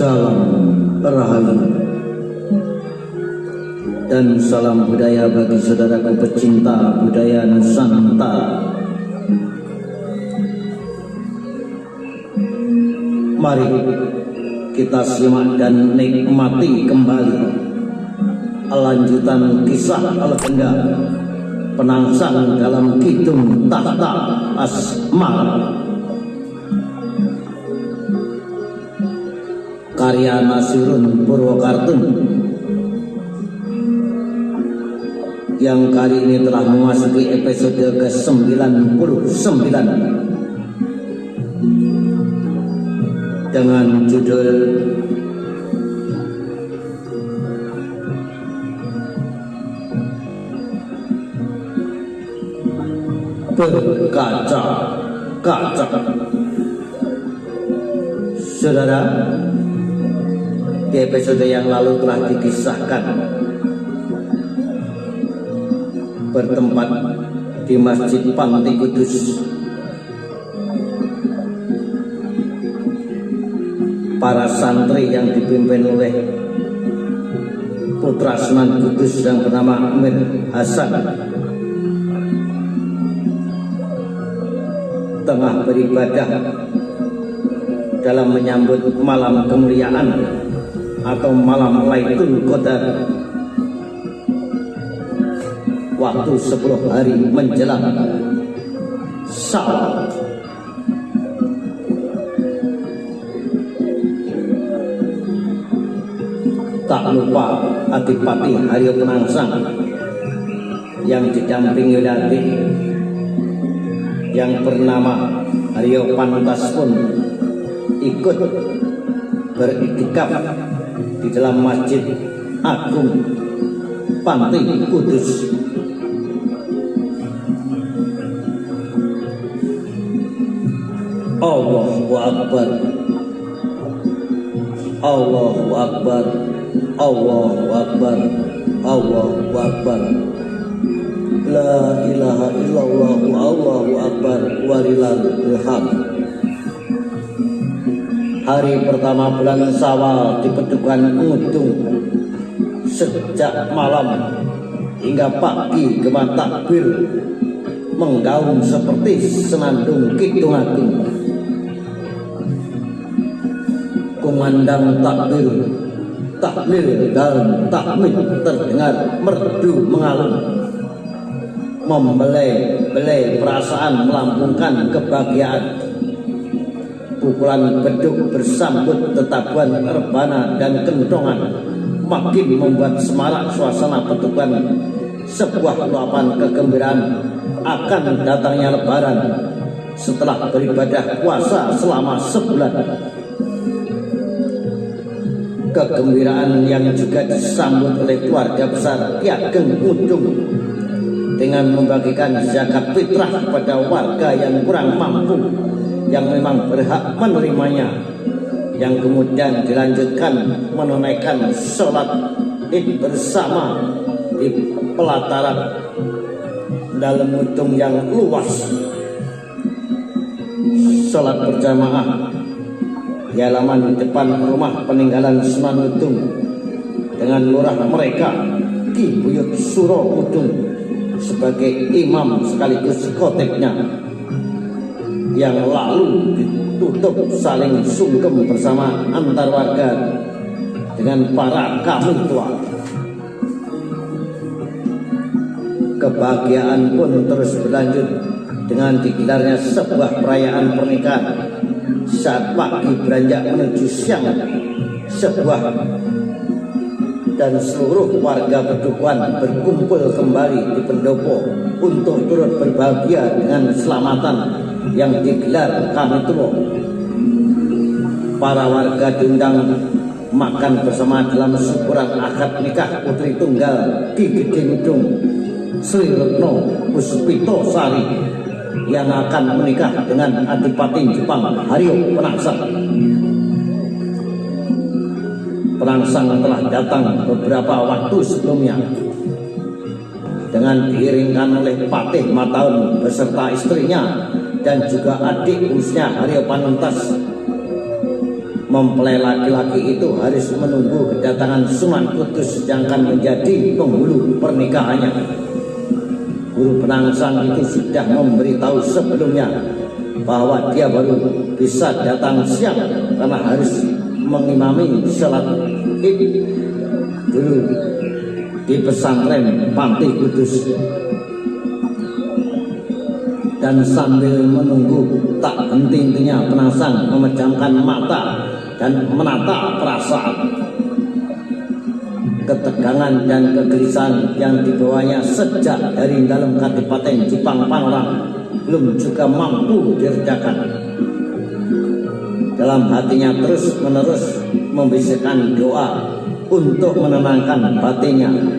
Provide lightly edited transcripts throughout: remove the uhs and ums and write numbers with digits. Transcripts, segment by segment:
Salam Rahayu dan salam budaya bagi saudaraku pecinta budaya Nusantara. Mari kita simak dan nikmati kembali lanjutan kisah legenda penangsang dalam Kidung Tahta Asmara karya Nasirun Purwokartun yang kali ini telah memasuki episode ke-99 dengan judul Berkaca-kaca. Saudara, di episode yang lalu telah dikisahkan bertempat di Masjid Panti Kudus para santri yang dipimpin oleh putra Sunan Kudus yang bernama Amir Hasan tengah beribadah dalam menyambut malam kemuliaan atau malam Lailatul Qadar, waktu 10 hari menjelang Syawal. Tak lupa Adipati Haryo Penangsang yang didampingi oleh adik yang bernama Haryo Pantas pun ikut beriktikaf di dalam Masjid Agung Panti Kudus. Allahu Akbar, Allahu Akbar, Allahu Akbar, Allahu Akbar. La ilaha illallah, Allahu Akbar, walillahil hamd. Hari pertama bulan Syawal di Pedukuhan Ngudung, sejak malam hingga pagi gema takbir menggaung seperti senandung Kidung Agung. Kumandang takbir, tahlil dan tahmid terdengar merdu mengalun, membelai perasaan, melambungkan kebahagiaan. Pukulan beduk bersambut tetabuhan rebana dan kentongan makin membuat semarak suasana Pedukuhan. Sebuah luapan kegembiraan akan datangnya Lebaran setelah beribadah puasa selama sebulan. Kegembiraan yang juga disambut oleh keluarga besar Ki Ageng Ngudung dengan membagikan zakat fitrah kepada warga yang kurang mampu yang memang berhak menerimanya, yang kemudian dilanjutkan menunaikan sholat Id bersama di pelataran dalam Ngudung yang luas. Sholat berjamaah di halaman depan rumah peninggalan Sunan Ngudung dengan lurah mereka Ki Buyut Suro Ngudung sebagai imam sekaligus khotibnya, yang lalu ditutup saling sungkem bersama antar warga dengan para kami tua. Kebahagiaan pun terus berlanjut dengan digelarnya sebuah perayaan pernikahan. Saat pagi beranjak menuju siang, sebuah dan seluruh warga Pedukuhan berkumpul kembali di pendopo untuk turut berbahagia dengan selamatan yang digelar kami tua. Para warga diundang makan bersama dalam syukuran akad nikah putri tunggal di Gede Ngudung Sri Retno Puspito Sari yang akan menikah dengan Adipati Jepang Haryo Penangsang. Penangsang telah datang beberapa waktu sebelumnya dengan diiringkan oleh Patih Mataun beserta istrinya dan juga adik usia Haryo Panuntas mempelai laki-laki itu harus menunggu kedatangan Sunan Kudus yang akan menjadi penghulu pernikahannya. Guru penangsang itu sudah memberitahu sebelumnya bahwa dia baru bisa datang siang karena harus mengimami sholat id dulu di pesantren Panti Kudus. Dan sambil menunggu, tak henti-hentinya penangsang memejamkan mata dan menata perasaan. Ketegangan dan kegelisahan yang dibawanya sejak dari dalam Kadipaten Jipang Panorang belum juga mampu diredakan. Dalam hatinya terus-menerus membisikkan doa untuk menenangkan batinnya.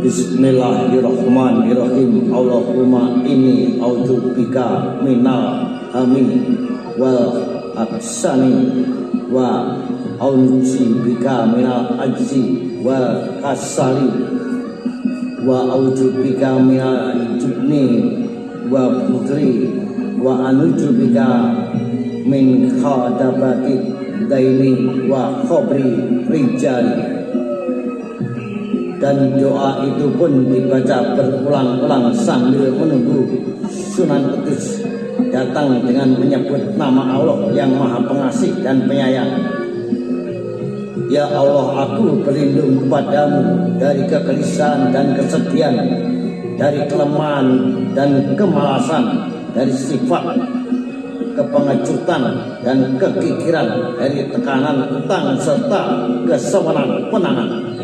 Bismillahirrahmanirrahim. Allahumma inni a'udzubika minal hammi wal aksani wa a'udzubika minal ajzi wal kasali wa a'udzubika minal jubni wa putri wa anujubika min khadabati daini wa khobri rijali. Dan doa itu pun dibaca berulang-ulang sambil menunggu Sunan Kudus datang dengan menyebut nama Allah yang Maha Pengasih dan Penyayang. Ya Allah, aku berlindung padamu dari kegelisahan dan kesedihan, dari kelemahan dan kemalasan, dari sifat kepengecutan dan kekikiran, dari tekanan utang serta kesewenang-wenangan.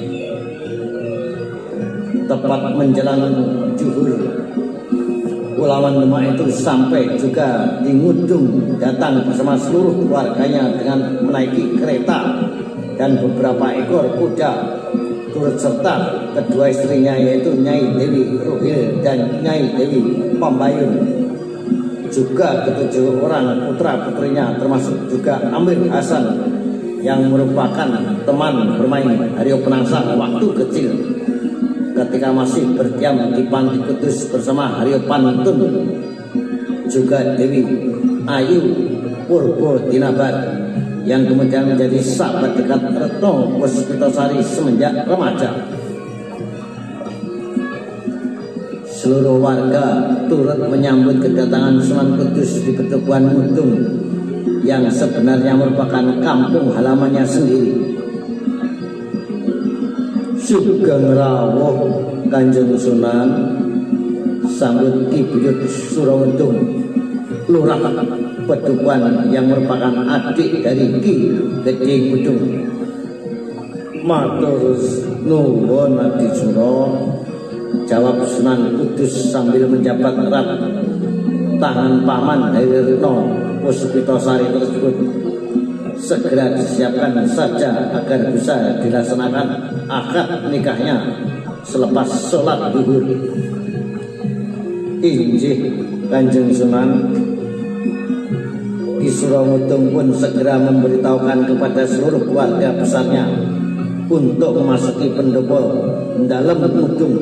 Tepat menjelang zuhur, Kulawan Demak itu sampai juga di Ngudung, datang bersama seluruh keluarganya dengan menaiki kereta dan beberapa ekor kuda, turut serta kedua istrinya yaitu Nyai Dewi Ruhil dan Nyai Dewi Pambayun, juga ketujuh orang putra-putrinya termasuk juga Amir Hasan yang merupakan teman bermain Haryo Penangsang waktu kecil ketika masih berdiam di Panti Kudus bersama Haryo Pantun, juga Dewi Ayu Purbo Dinabat yang kemudian menjadi sahabat dekat Retno Puspitasari semenjak remaja. Seluruh warga turut menyambut kedatangan Sunan Kudus di Petubuhan Ngudung yang sebenarnya merupakan kampung halamannya sendiri. Sugeng rawuh Kanjeng Sunan, sambut Ki Buyut Surawedung, Lurah Petubuhan yang merupakan adik dari Ki Gede Ngudung. Matur nuwun Adisura, jawab Sunan Kudus sambil menjabat erat tangan paman dari Retno Puspitasari tersebut. Segera disiapkan saja agar bisa dilaksanakan akad nikahnya selepas sholat zuhur. Injih Kanjeng Sunan. Ki Surawedung pun segera memberitahukan kepada seluruh keluarga besarnya untuk memasuki pendopo dalam Ngudung,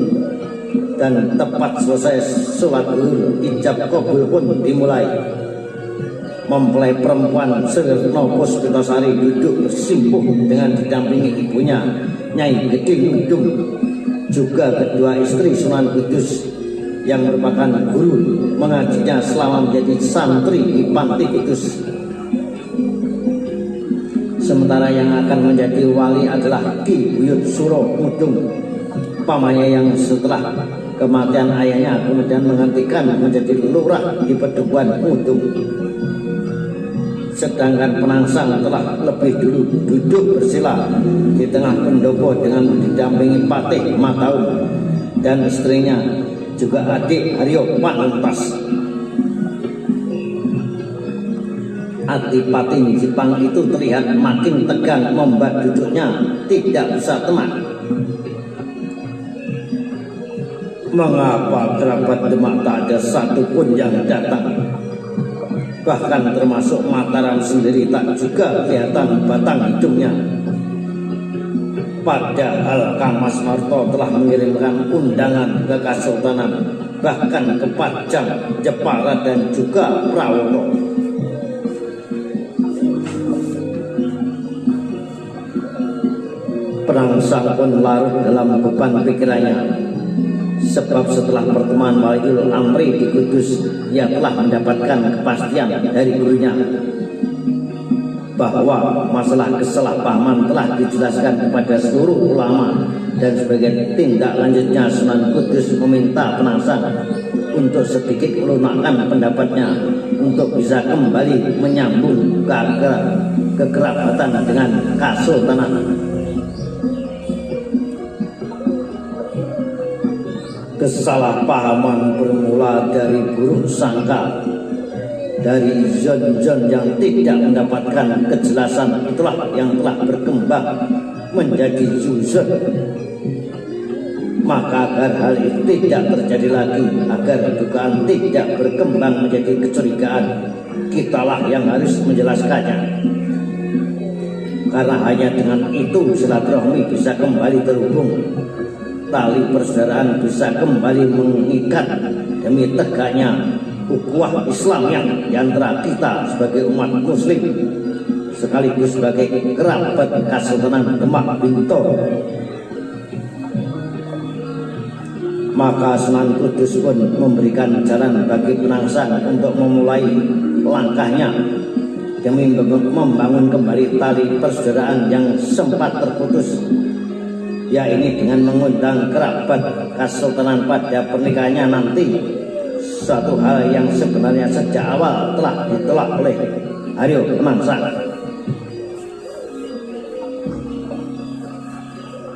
dan tepat selesai sholat zuhur, ijab kabul pun dimulai. Mempelai perempuan Retno Puspitasari duduk bersimpuh dengan didampingi ibunya Nyai Gede Ngudung, juga kedua istri Sunan Kudus yang merupakan guru mengajinya selama menjadi santri di Panti Kudus. Sementara yang akan menjadi wali adalah Ki Buyut Suro Ngudung, pamannya yang setelah kematian ayahnya kemudian menggantikan menjadi lurah di Petubuhan Ngudung. Sedangkan penangsang telah lebih dulu duduk bersila di tengah pendopo dengan didampingi Patih Mataun dan istrinya, juga adik Haryo Panuntas. Adipati Jipang itu terlihat makin tegang, membuat duduknya tidak bisa tenang. Mengapa kerabat Demak tak ada satupun yang datang? Bahkan termasuk Mataram sendiri tak juga kelihatan batang hidungnya. Padahal Kang Mas Marto telah mengirimkan undangan ke Kasultanan, bahkan ke Pajang, Jepara dan juga Prawoto. Perangsang pun larut dalam beban pikirannya, sebab setelah pertemuan Waliul Amri di Kudus, ia telah mendapatkan kepastian dari gurunya bahwa masalah kesalahpahaman telah dijelaskan kepada seluruh ulama, dan sebagai tindak lanjutnya Sunan Kudus meminta Penangsang untuk sedikit melunakkan pendapatnya untuk bisa kembali menyambung kekerabatan dengan Kasultanan. Kesalahpahaman bermula dari buruk sangka, dari zon-zon yang tidak mendapatkan kejelasan, itulah yang telah berkembang menjadi zuzon. Maka agar hal itu tidak terjadi lagi, agar dugaan tidak berkembang menjadi kecurigaan, kitalah yang harus menjelaskannya. Karena hanya dengan itu silaturahmi bisa kembali terhubung, tali persaudaraan bisa kembali mengikat demi tegaknya ukhuwah Islam yang di antara kita sebagai umat muslim sekaligus sebagai kerabat Kesultanan Demak Bintoro. Maka Sunan Kudus pun memberikan jalan bagi Penangsang untuk memulai langkahnya demi membangun kembali tali persaudaraan yang sempat terputus, yaitu dengan mengundang kerabat Kesultanan pada pernikahannya nanti, suatu hal yang sebenarnya sejak awal telah ditolak oleh Haryo Penangsang.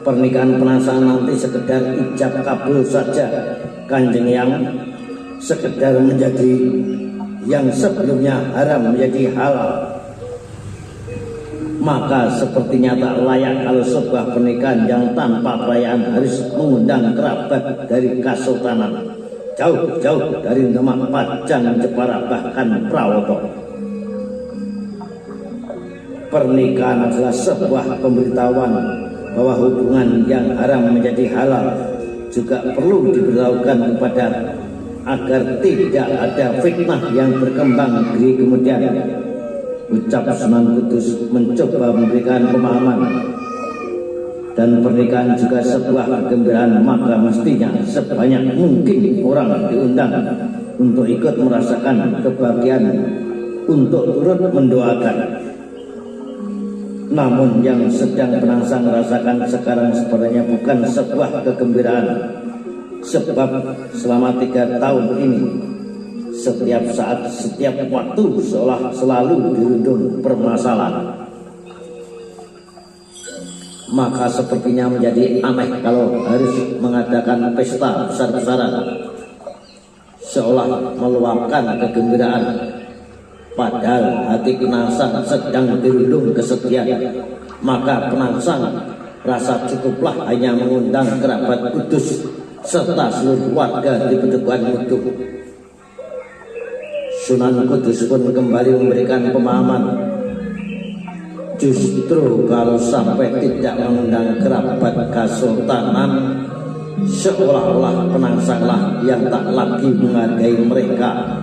Pernikahan Penangsang nanti sekedar ijab kabul saja, Kanjeng, yang sekedar menjadi yang sebelumnya haram menjadi halal. Maka sepertinya tak layak kalau sebuah pernikahan yang tanpa perayaan harus mengundang kerabat dari Kasultanan jauh-jauh dari Demak, Pajang, Jepara, bahkan Prawoto. Pernikahan adalah sebuah pemberitahuan bahwa hubungan yang haram menjadi halal juga perlu diberitahukan kepada, agar tidak ada fitnah yang berkembang di kemudian. Ucap Sunan Kudus mencoba memberikan pemahaman, dan pernikahan juga sebuah kegembiraan, maka mestinya sebanyak mungkin orang diundang untuk ikut merasakan kebahagiaan, untuk turut mendoakan. Namun yang sedang Penangsang rasakan sekarang sebenarnya bukan sebuah kegembiraan, sebab selama 3 tahun ini setiap saat, setiap waktu seolah selalu dirundung permasalahan. Maka sepertinya menjadi aneh kalau harus mengadakan pesta besar-besaran seolah meluapkan kegembiraan, padahal hati Penangsang sedang dirundung kesedihan. Maka Penangsang rasa cukuplah hanya mengundang kerabat Kudus serta seluruh warga di Padukuhan Mutu. Sunan Kudus pun kembali memberikan pemahaman, justru kalau sampai tidak mengundang kerabat Kasultanan, seolah-olah Penangsanglah yang tak lagi menghargai mereka,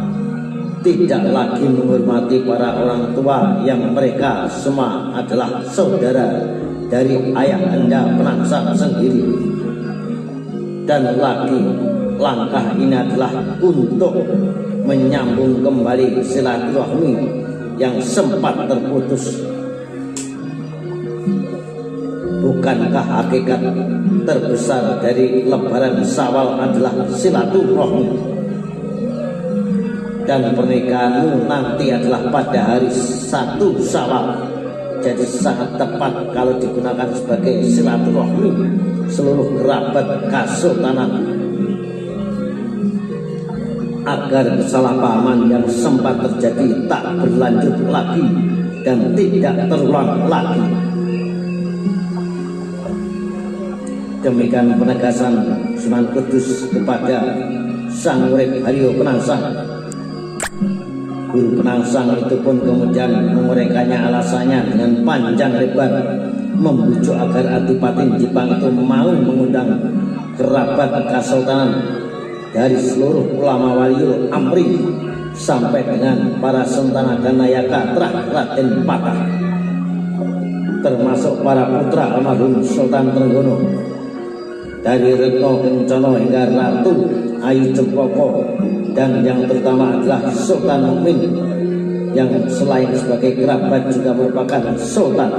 tidak lagi menghormati para orang tua yang mereka semua adalah saudara dari ayah anda Penangsang sendiri. Dan lagi langkah ini adalah untuk menyambung kembali silaturahmi yang sempat terputus. Bukankah hakikat terbesar dari Lebaran Syawal adalah silaturahmi? Dan pernikahanmu nanti adalah pada hari 1 Syawal, jadi sangat tepat kalau digunakan sebagai silaturahmi seluruh kerabat Kasultanan, agar kesalahpahaman yang sempat terjadi tak berlanjut lagi dan tidak terulang lagi. Demikian penegasan Sunan Kudus kepada Sang Urip Haryo Penangsang. Guru Penangsang itu pun kemudian menguraikannya alasannya dengan panjang lebar, membujuk agar Adipati Jipang itu mau mengundang kerabat Kasultanan dari seluruh ulama Waliul Amri sampai dengan para Sentana dan Nayaka Trah Raden Patah. termasuk para putra almarhum Sultan Trenggono, dari Retno Kencana hingga Ratu Ayu Cempoko, dan yang terutama adalah Sultan Mukmin yang selain sebagai kerabat juga merupakan sultan.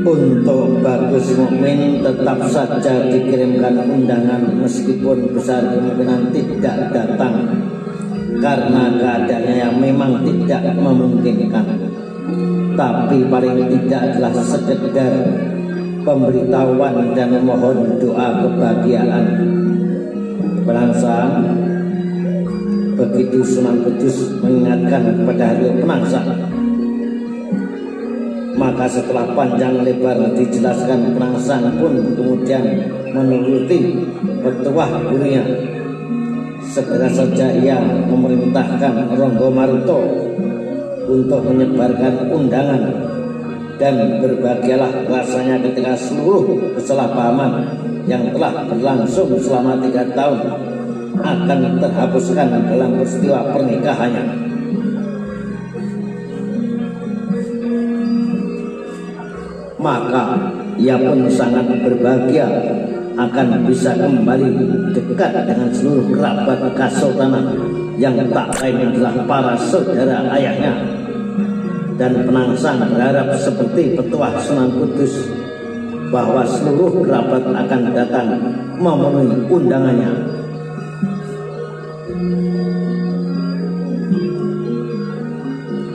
Untuk Bagus Mukmin tetap saja dikirimkan undangan meskipun besar kemungkinan tidak datang karena keadaannya yang memang tidak memungkinkan. Tapi paling tidak adalah sekedar pemberitahuan dan memohon doa kebahagiaan. Perangsang begitu Sunan Kudus mengingatkan kepada Haryo Penangsang, maka setelah panjang lebar dijelaskan, Penangsang pun kemudian menuruti petuah gurunya. Segera saja ia memerintahkan Ronggo Maruto untuk menyebarkan undangan, dan berbahagialah rasanya ketika seluruh kesalahpahaman yang telah berlangsung selama 3 tahun akan terhapuskan dalam peristiwa pernikahannya. Maka ia pun sangat berbahagia akan bisa kembali dekat dengan seluruh kerabat kesultanan yang tak lain adalah para saudara ayahnya. Dan Penangsang berharap seperti petuah Sunan Kudus bahwa seluruh kerabat akan datang memenuhi undangannya.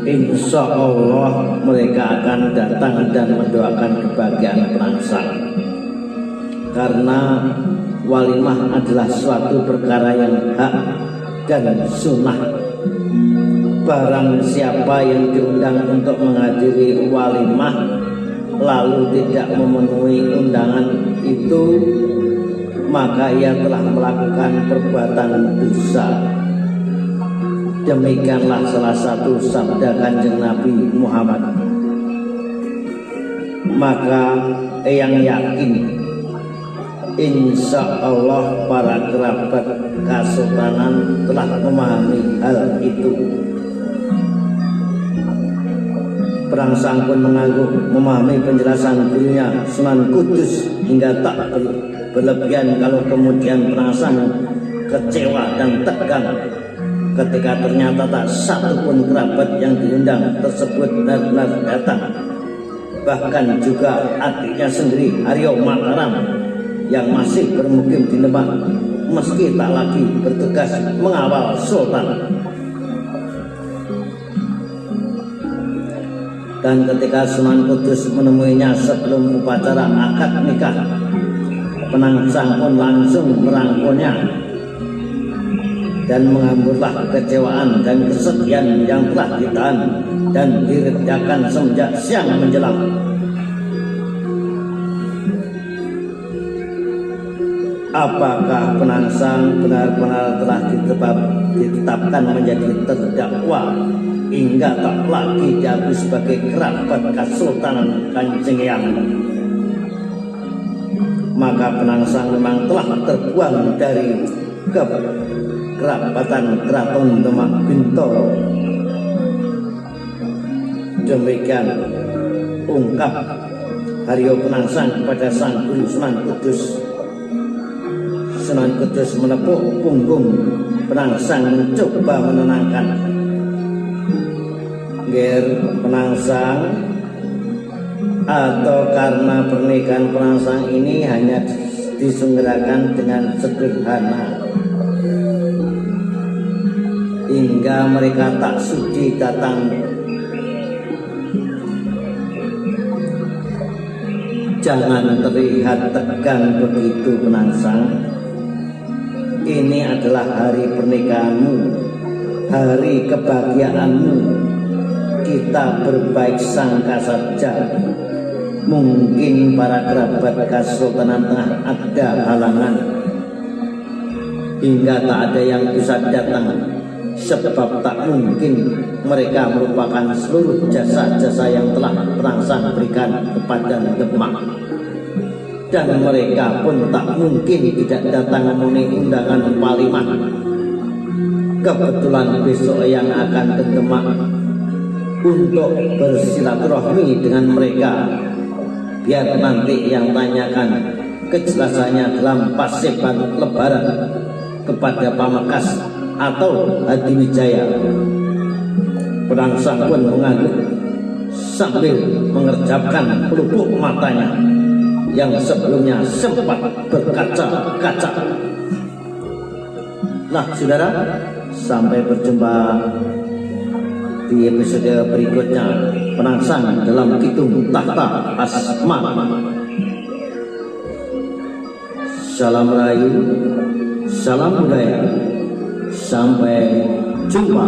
Insya Allah mereka akan datang dan mendoakan kebahagiaan Penangsang, karena walimah adalah suatu perkara yang hak dan sunnah. Barang siapa yang diundang untuk menghadiri walimah lalu tidak memenuhi undangan itu, maka ia telah melakukan perbuatan dosa. Demikianlah salah satu sabda Kanjeng Nabi Muhammad. Maka yang yakin insya Allah para kerabat kesultanan telah memahami hal itu. Penangsang pun mengangguk memahami penjelasan gurunya Sunan Kudus hingga tak berlebihan kalau kemudian Penangsang kecewa dan tegang ketika ternyata tak satu pun kerabat yang diundang tersebut benar-benar datang. Bahkan juga adiknya sendiri Haryo Mataram yang masih bermukim di Demak meski tak lagi bertugas mengawal Sultan. Dan ketika Sunan Kudus menemuinya sebelum upacara akad nikah, Penangsang pun langsung merangkulnya dan menghamburlah kekecewaan dan kesedihan yang telah ditahan dan diredakan semenjak siang menjelang. Apakah Penangsang benar-benar telah ditetapkan menjadi terdakwa hingga tak lagi diakui sebagai kerabat Kesultanan Kanjeng Eyang? Maka Penangsang memang telah terbuang dari kerabatan Keraton Demak Bintoro. Demikian ungkap Haryo Penangsang kepada sang guru Sunan Kudus. Sunan Kudus menepuk punggung Penangsang mencoba menenangkan. Ger Penangsang, atau karena pernikahan Penangsang ini hanya diselenggarakan dengan sederhana hingga mereka tak sudi datang? Jangan terlihat tegang begitu Penangsang. Ini adalah hari pernikahanmu, hari kebahagiaanmu. Kita berbaik sangka saja. Mungkin para kerabat Kesultanan tengah ada halangan hingga tak ada yang bisa datang, sebab tak mungkin mereka merupakan seluruh jasa-jasa yang telah Penangsang berikan kepada Demak. Dan mereka pun tak mungkin tidak datang memenuhi undangan walimah. kebetulan besok yang akan ke Demak untuk bersilaturahmi dengan mereka, biar nanti yang tanyakan kejelasannya dalam Paseban Lebaran kepada Pamekasan atau Hadiwijaya. Perangsang pun mengangguk sambil mengerjapkan pelupuk matanya yang sebelumnya sempat berkaca-kaca. Nah saudara, sampai berjumpa di episode berikutnya Perangsang dalam Kidung Tahta Asma. Salam Rahayu, salam budaya, sampai jumpa.